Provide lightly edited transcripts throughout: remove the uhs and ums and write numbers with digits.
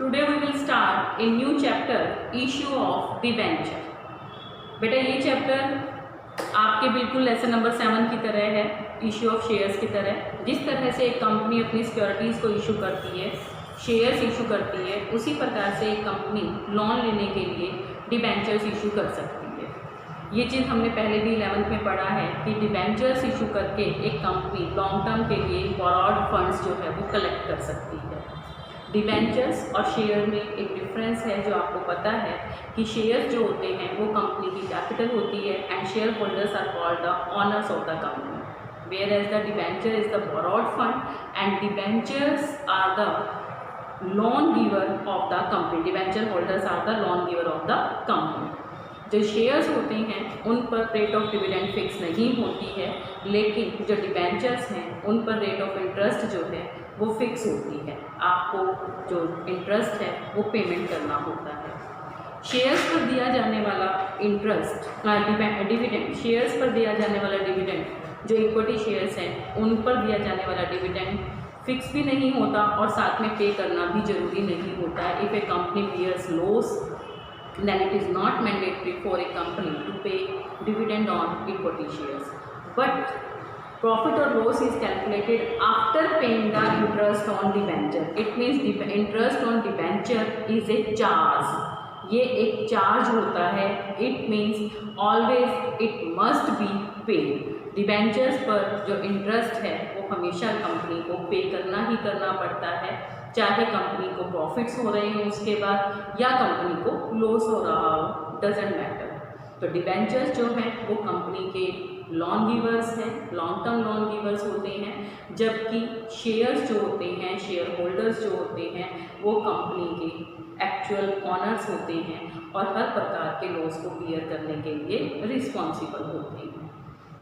Today we will start a new chapter, issue of debenture. बेटा ये chapter आपके बिल्कुल लेसन नंबर 7 की तरह है, इशू ऑफ शेयर्स की तरह। जिस तरह से एक कंपनी अपनी सिक्योरिटीज़ को इशू करती है, शेयर्स इशू करती है, उसी प्रकार से एक कंपनी लोन लेने के लिए डिबेंचर्स इशू कर सकती है। ये चीज़ हमने पहले भी 11th में पढ़ा है कि डिबेंचर्स इशू करके एक कंपनी लॉन्ग टर्म के लिए बॉरोड फंड्स जो है वो कलेक्ट कर सकती है। डिबेंचर्स और शेयर में एक डिफरेंस है जो आपको पता है कि शेयर्स जो होते हैं वो कंपनी की कैपिटल होती है and shareholders are called the owners of the company, whereas the debenture is the borrowed fund and debentures are the loan giver of the company. Debenture holders are the loan giver of the company. जो shares होते हैं उन पर rate of dividend fix नहीं होती है, लेकिन जो डिबेंचर्स हैं उन पर रेट ऑफ इंटरेस्ट जो है वो फिक्स होती है। आपको जो इंटरेस्ट है वो पेमेंट करना होता है। शेयर्स पर दिया जाने वाला इंटरेस्ट डिविडेंड, शेयर्स पर दिया जाने वाला डिविडेंड जो इक्विटी शेयर्स हैं उन पर दिया जाने वाला डिविडेंड फिक्स भी नहीं होता और साथ में पे करना भी जरूरी नहीं होता है। If a company bears loss then it is not mandatory for a company to pay dividend on equity shares, but profit or loss is calculated after paying the interest on debenture. It means interest on debenture is a charge. ये एक charge होता है। It means always it must be paid. Debentures पर जो interest है वो हमेशा company को पे करना ही करना पड़ता है, चाहे कंपनी को प्रॉफिट्स हो रहे हों उसके बाद या कंपनी को लॉस हो रहा हो, डजेंट मैटर। तो डिबेंचर्स जो हैं वो कंपनी के लोन गिवर्स हैं, लॉन्ग टर्म लोन गिवर्स होते हैं, जबकि शेयर्स जो होते हैं, शेयर होल्डर्स जो होते हैं वो कंपनी के एक्चुअल ऑनर्स होते हैं और हर प्रकार के लॉस को क्लियर करने के लिए रिस्पॉन्सिबल होते हैं।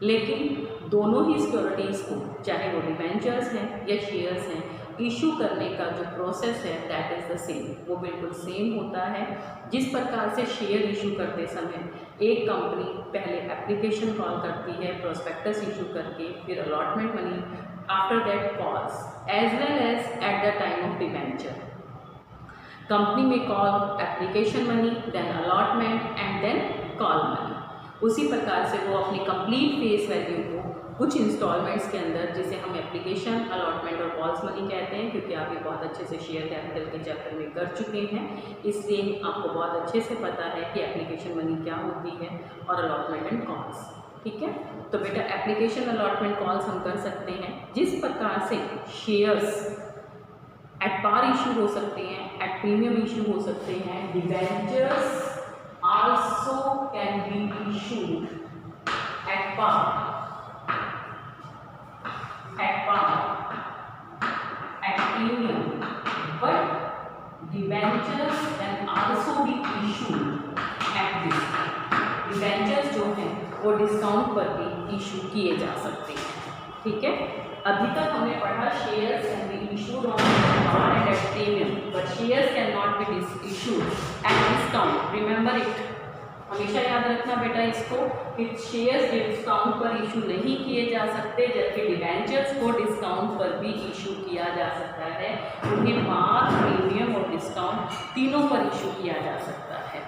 लेकिन दोनों ही सिक्योरिटीज़ को, चाहे वो डिबेंचर्स हैं या शेयर्स हैं, इशू करने का जो प्रोसेस है दैट इज़ द सेम, वो बिल्कुल सेम होता है। जिस प्रकार से शेयर इशू करते समय एक कंपनी पहले एप्लीकेशन कॉल करती है प्रोस्पेक्टस इशू करके, फिर allotment money, after that calls as well as at the time of debenture company में call application money, then allotment and then call money. उसी प्रकार से वो अपनी कंप्लीट फेस वैल्यू को कुछ इंस्टॉलमेंट्स के अंदर, जिसे हम एप्लीकेशन, अलॉटमेंट और कॉल्स मनी कहते हैं, क्योंकि आप ये बहुत अच्छे से शेयर कैपिटल के चैप्टर में कर चुके हैं, इसलिए आपको बहुत अच्छे से पता है कि एप्लीकेशन मनी क्या होती है और अलॉटमेंट एंड कॉल्स। ठीक है, तो बेटा एप्लीकेशन, अलॉटमेंट, कॉल्स हम कर सकते हैं। जिस प्रकार से शेयर्स एट पार इशू हो सकते हैं, एट प्रीमियम इशू हो सकते हैं, debentures also can be issued at par, at premium, but debentures can also be issued at discount. Debentures जो हैं वो डिस्काउंट पर भी इशू किए जा सकते हैं। ठीक है, अभी तक हमने पढ़ा shares can be issued on par and at premium, but shares can not be issued at discount. Remember it, हमेशा याद रखना बेटा इसको कि शेयर्स डिस्काउंट पर इशू नहीं किए जा सकते, जबकि डिबेंचर्स को डिस्काउंट पर भी इशू किया जा सकता है। उन्हें पार, प्रीमियम और डिस्काउंट तीनों पर इशू किया जा सकता है।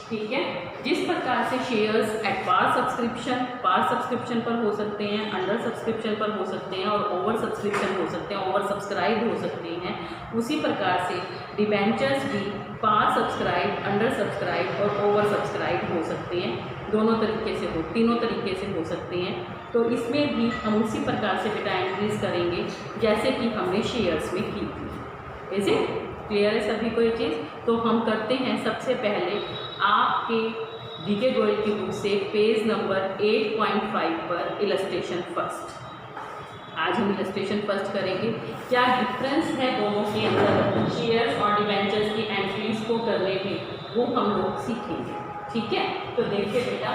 ठीक है, जिस प्रकार से शेयर्स एट पार सब्सक्रिप्शन पर हो सकते हैं, अंडर सब्सक्रिप्शन पर हो सकते हैं और ओवर सब्सक्रिप्शन हो सकते हैं, ओवर सब्सक्राइब हो सकते हैं, उसी प्रकार से डिबेंचर्स भी पार सब्सक्राइब, अंडर सब्सक्राइब और ओवर सब्सक्राइब हो सकते हैं। तीनों तरीके से हो सकते हैं। तो इसमें भी हम उसी प्रकार से बेटा एंट्रीज करेंगे जैसे कि हमने शेयर्स में की थी। इसे क्लियर है सभी को ये चीज़? तो हम करते हैं सबसे पहले आपके डीके गोयल की बुक से पेज नंबर 8.5 पर इलस्ट्रेशन फर्स्ट। आज हम इलस्ट्रेशन फर्स्ट करेंगे। क्या डिफरेंस है दोनों के अंदर शेयर्स और डिबेंचर्स की एंट्रीज को करने में, वो हम लोग सीखेंगे। ठीक है, तो देखिए बेटा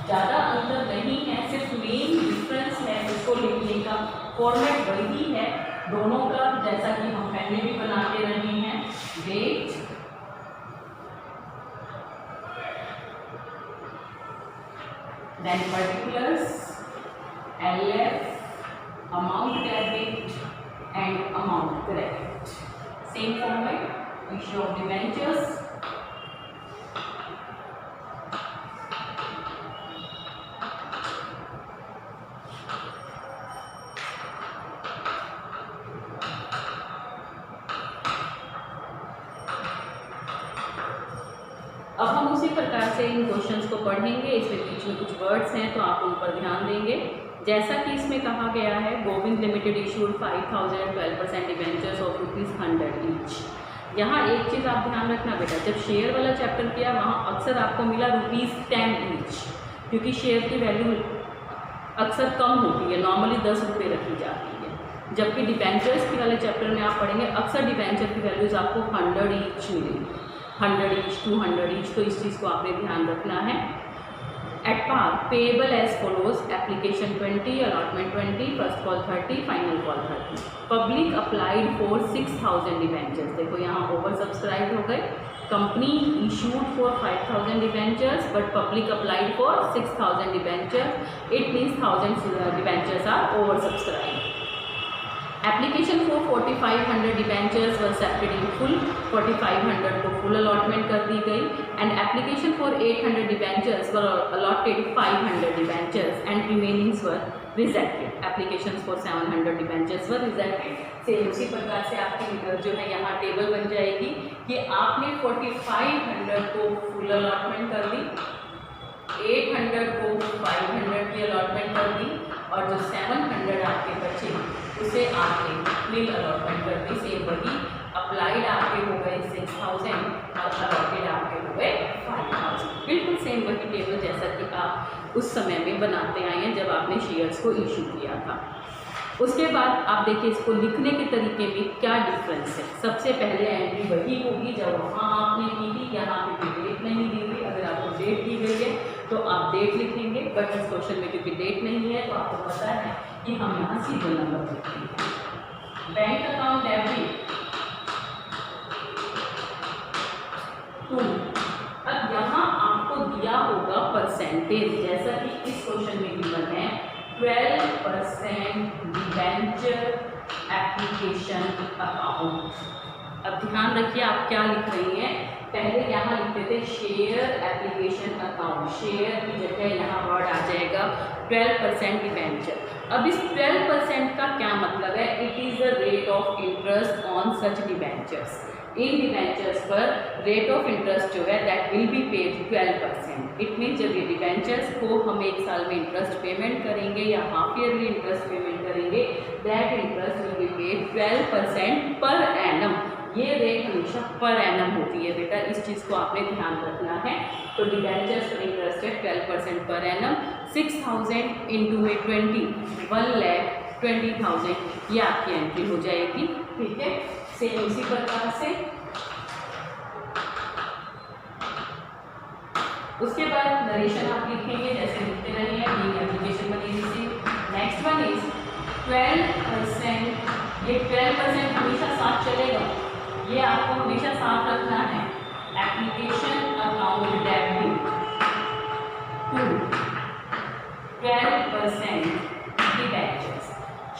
ज़्यादा अंतर नहीं है, सिर्फ मेन डिफरेंस है उसको लिखने का फॉर्मेट वही है दोनों का, जैसा कि हम पहले भी बनाते रहे हैं। Date, then particulars, LF, amount debit and amount credit, same format। Issue of debentures. अब हम उसी प्रकार से इन क्वेश्चंस को पढ़ेंगे। इसमें बीच में कुछ वर्ड्स हैं तो आप उन पर ध्यान देंगे। जैसा कि इसमें कहा गया है, Govind limited issued 5000 12% debentures of ₹100 each. यहाँ एक चीज़ आप ध्यान रखना बेटा, जब शेयर वाला चैप्टर किया वहाँ अक्सर आपको मिला ₹10 ईच, क्योंकि शेयर की वैल्यू अक्सर कम होती है, नॉर्मली 10 रुपये रखी जाती है। जबकि डिबेंचर्स की वाले चैप्टर में आप पढ़ेंगे अक्सर डिबेंचर की वैल्यूज़ आपको 100 ईच मिलेंगी, 100 ईच, 200 ईच। तो इस चीज़ को आपने ध्यान रखना है। At par payable as follows, application 20, allotment 20, first call 30, final call 30। Public applied for 6000 debentures. देखो यहाँ ओवर सब्सक्राइब हो गए। Company issued for 5000 debentures but public applied for 6000 debentures. It means 1000 debentures are over subscribe. Application for 4500 debentures were accepted in full, 4500 को full allotment कर दी गई। And application for 800 debentures were allotted 500 debentures and remainings were rejected. Application for 700 debentures were rejected. Same उसी प्रकार से आपकी जो है यहाँ टेबल बन जाएगी कि आपने 4500 को फुल अलॉटमेंट कर दी, 800 को 500 की अलॉटमेंट कर दी, और जो 700 आपके बचे उसे आपने मिल अलॉटमेंट कर दी। सेम वही अप्लाइड आपके हो गए 6000 और अलॉटेड आपके हो गए 5000। बिल्कुल सेम वही टेबल जैसा कि आप उस समय में बनाते आए हैं जब आपने शेयर्स को इशू किया था। उसके बाद आप देखिए इसको लिखने के तरीके में क्या डिफरेंस है। सबसे पहले एंट्री वही होगी जब वहाँ आपने की थी, यहाँ पे डेट नहीं दी हुई। अगर आपको डेट दी गई है तो आप डेट लिखेंगे, बट इस क्वेश्चन में क्योंकि डेट नहीं है तो आपको पता है कि हम यहाँ सीधे नंबर लिखेंगे। Bank account debit 2। अब यहाँ आपको दिया होगा परसेंटेज, जैसा कि इस क्वेश्चन में गिवन है 12% डिबेंचर एप्लीकेशन अकाउंट। अब ध्यान रखिए आप क्या लिख रही हैं। पहले यहाँ लिखते थे शेयर एप्लीकेशन अकाउंट, शेयर की जगह यहाँ वर्ड आ जाएगा 12% डिबेंचर। अब इस 12% का क्या मतलब है? It is the rate of interest on such debentures. In debentures पर रेट ऑफ इंटरेस्ट जो है that will be paid 12%। It means जब ये डिबेंचर्स को हम एक साल में इंटरेस्ट पेमेंट करेंगे या हाफ ईयरली इंटरेस्ट पेमेंट करेंगे, that interest will be paid 12% per annum. ये रेट हमेशा पर एनम होती है बेटा, इस चीज़ को आपने ध्यान रखना है। तो डिबेंचर्स पर इंटरेस्ट है 12% पर एनम। 6000 इंटू में 20, 1,20,000 ये आपकी एंट्री हो जाएगी। ठीक है, सेम उसी प्रकार से उसके बाद नरेशन आप लिखेंगे जैसे लिखते रहे हैं, ये एप्लीकेशन बनी थी। Next one is 12%। ये 12% हमेशा साथ चलेगा, ये आपको हमेशा साथ रखना है। Application account debit 2 12% debentures.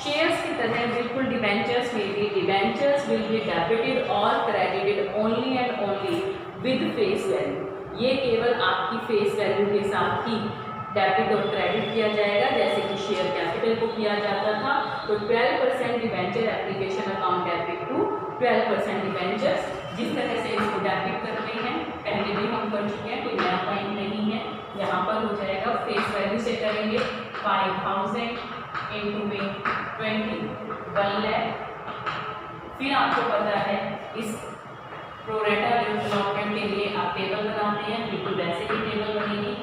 Shares की तरह बिल्कुल डिबेंचर्स में भी डिबेंचर्स विल बी डेबिटेड और credited only and only with face value. ये केवल आपकी फेस वैल्यू के साथ ही डेबिट और क्रेडिट किया जाएगा, जैसे कि शेयर कैपिटल को किया जाता था। तो 12% debenture application account debit to 12% debentures. जिस तरह से इसको डेबिट करते हैं पहले भी हम कर चुके हैं, कोई नया पॉइंट नहीं है। यहाँ पर हो जाएगा फेस वैल्यू से करेंगे 5000 इंटू में 20, 1 लाख। फिर आपको पता है इस प्रोरेटा डेवलपमेंट के लिए आप टेबल बनाते हैं, बिल्कुल वैसे ही टेबल बनेगी।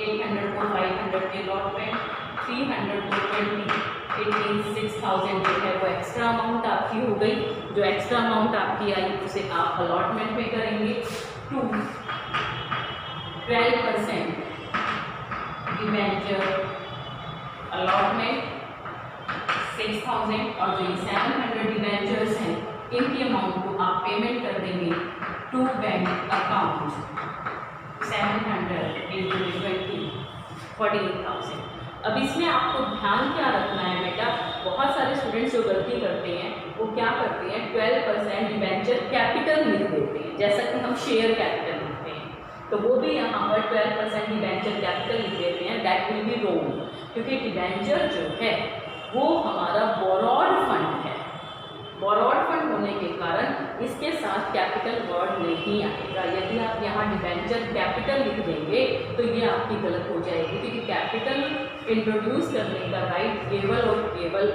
800 को 500 के अलॉटमेंट, 300 को 20, 6000 जो है वो एक्स्ट्रा अमाउंट आपकी हो गई। जो एक्स्ट्रा अमाउंट आपकी आई उसे आप अलॉटमेंट में करेंगे। 2 12% डिबेंचर अलॉटमेंट 6000, और जो 700 डिबेंचर्स हैं इनकी अमाउंट को आप पेमेंट कर देंगे टू बैंक अकाउंट 700 इंटू 20, 48,000। अब इसमें आपको ध्यान क्या रखना है बेटा बहुत सारे स्टूडेंट्स जो गलती करते हैं वो क्या करते हैं, 12% डिबेंचर कैपिटल लिख देते हैं, जैसा कि हम शेयर कैपिटल लिखते हैं, तो वो भी यहाँ पर 12% डिबेंचर कैपिटल लिख देते हैं। दैट विल बी रॉन्ग, क्योंकि डिबेंचर जो है वो हमारा बोरोड फंड है। बोरोड फंड होने के कारण इसके साथ कैपिटल वर्ड नहीं आएगा। यदि आप यहाँ डिबेंचर कैपिटल लिख देंगे तो ये आपकी गलत हो जाएगी, क्योंकि कैपिटल इंट्रोड्यूस करने का राइट केवल और केवल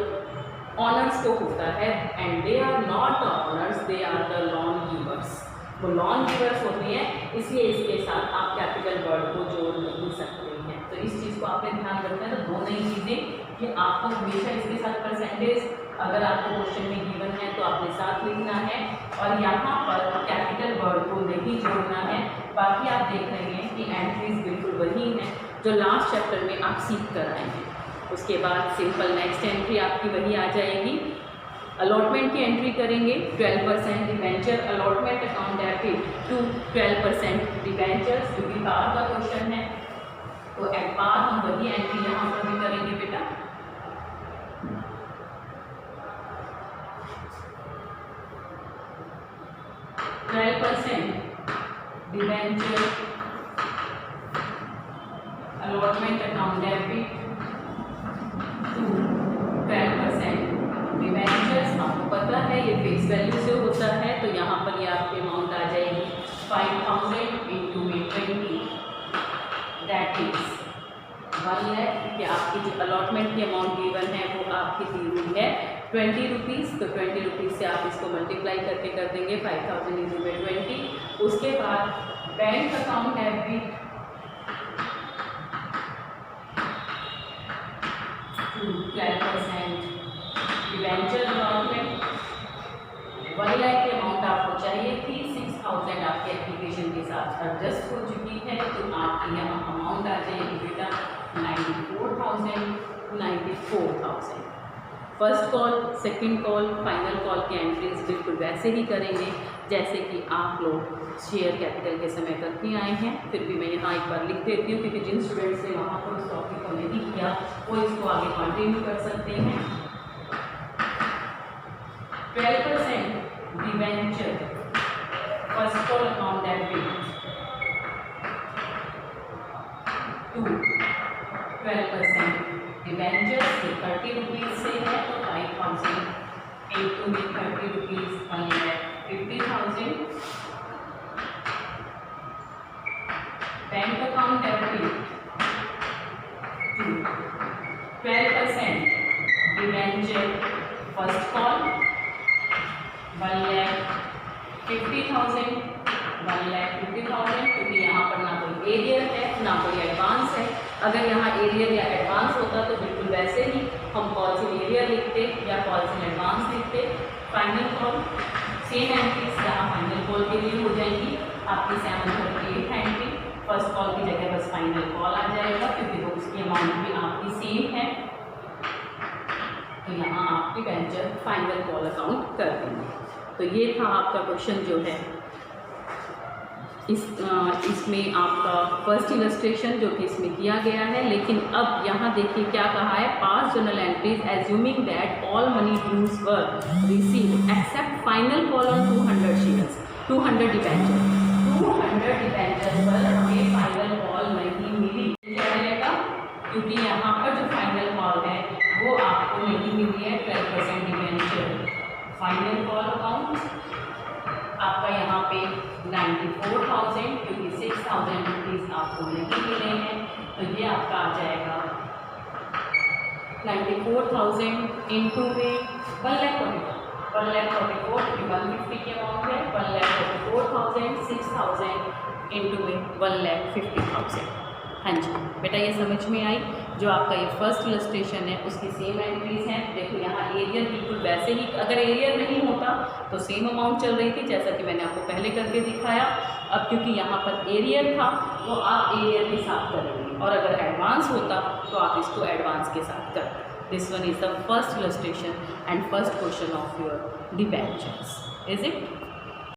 ऑनर्स को होता है, and they are not the owners, they are the loan givers. वो लॉन गिवर्स होते हैं, इसलिए इसके साथ आप कैपिटल वर्ड को जोड़ नहीं सकते हैं। तो इस चीज़ को आपने ध्यान रखना है। तो दो नई चीज़ें कि आपको हमेशा इसके साथ परसेंटेज अगर आपको क्वेश्चन में गिवन है तो आपने साथ लिखना है, और यहाँ पर कैपिटल वर्ड को नहीं जोड़ना है। बाकी आप देख रहे हैं कि एंट्रीज बिल्कुल वही हैं जो लास्ट चैप्टर में आप सीख कर आए हैं। उसके बाद सिंपल नेक्स्ट एंट्री आपकी वही आ जाएगी। अलॉटमेंट की एंट्री करेंगे, 12% debenture allotment account debit to 12% debentures, जो कि बार का क्वेश्चन है, तो एट बार हम वही एंट्री यहाँ पर भी करेंगे बेटा। Debenture allotment account debit to 12% debentures. आपको पता है ये फिक्स वैल्यू से होता है, तो यहाँ पर ये आपकी अमाउंट आ जाएगी 5000 इंटू में 20, दैट इज 1 लाख। कि आपकी जो अलॉटमेंट की अमाउंट गिवन है वो आपकी दी हुई है 20 रुपीज़, तो 20 रुपीज़ से आप इसको मल्टीप्लाई करके कर देंगे 5000 इंटू में 20। उसके बाद bank account debit to 12% debenture allotment 1 lakh की अमाउंट आपको चाहिए थी, 6000 आपके एप्लीकेशन के साथ एडजस्ट हो चुकी है, तो आपकी यहाँ अमाउंट आ जाएगी बेटा 94,000 94,000। First call, second call, final call की एंट्रीज बिल्कुल वैसे ही करेंगे जैसे कि आप लोग शेयर कैपिटल के समय करके आए हैं। फिर भी मैं यहाँ एक बार लिख देती हूँ, क्योंकि जिन स्टूडेंट्स ने वहाँ पर उस टॉपिक को नहीं किया वो इसको आगे कंटिन्यू कर सकते हैं। 12% debenture first call account debit to 12% debentures 30 rupees से है, तो 5000 इंटू में 30 rupees 1,50,000। Bank account debit to 12% debenture first call 1,50,000 1,50,000, क्योंकि यहाँ पर ना कोई एरियर है ना कोई एडवांस है। अगर यहाँ एरियर या एडवांस होता तो बिल्कुल वैसे ही हम कॉल्स इन एरियर लिखते या कॉल्स इन एडवांस लिखते। फाइनल कॉल सेम एंट्रीज यहाँ फाइनल कॉल के लिए हो जाएंगी आपकी 738 एंट्री। फर्स्ट कॉल की जगह बस फाइनल कॉल आ जाएगा, क्योंकि वो उसकी अमाउंट भी आपकी सेम है, तो यहाँ आप डिबेंचर फाइनल कॉल अकाउंट कर देंगे। तो ये था आपका क्वेश्चन जो है इसमें आपका फर्स्ट इलस्ट्रेशन जो कि इसमें किया गया है। लेकिन अब यहाँ देखिए क्या कहा है, pass journal entries assuming that all money dues were received except final call on 200 shares 200 debenture 200 debenture पर हमें फाइनल कॉल नहीं मिली जाएगा, क्योंकि यहाँ पर जो फाइनल कॉल है वो आपको नहीं मिली है 12% डिबेंचर। फाइनल कॉल अकाउंट आपका यहाँ पे 94,000, क्योंकि 6,000 रुपीज़ आपको नहीं मिले हैं, तो ये आपका आ जाएगा 94,000 इंटू में 1,44,000 क्योंकि 150 की अमाउंट है, 1,44,000 6,000 इंटू में 1,50,000। हाँ जी बेटा, ये समझ में आई। जो आपका ये फर्स्ट इलस्ट्रेशन है उसकी सेम एंट्रीज हैं। देखो यहाँ एरियर बिल्कुल वैसे ही, अगर एरियर नहीं होता तो सेम अमाउंट चल रही थी जैसा कि मैंने आपको पहले करके दिखाया। अब क्योंकि यहाँ पर एरियर था तो आप एरियर के साथ करेंगे, और अगर एडवांस होता तो आप इसको एडवांस के साथ करते। This one is the first illustration and first question of your debentures, is it?